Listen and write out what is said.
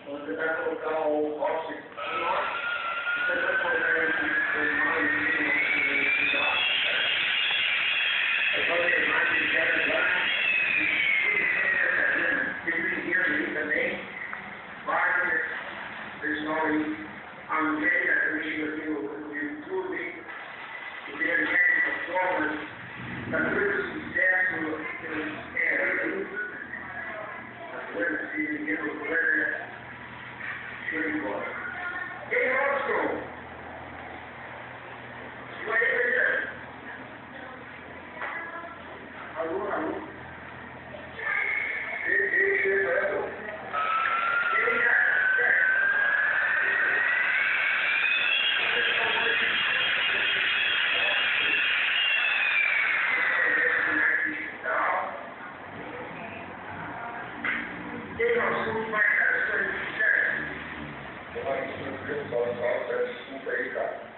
Você vai colocar o óxido no norte, você vai colocar o mais de é só ter mais de 10 anos, tudo isso tem vídeo aí também, vários pessoal aí, a mulher também aqui no YouTube, o Internet, formas, da coisa de sucesso, as coisas que ninguém procura, show de bola. Quem gostou? E aí, beleza? Alô, alô? Quem gostou vai dar as coisas de sucesso? Só desculpa aí, cara.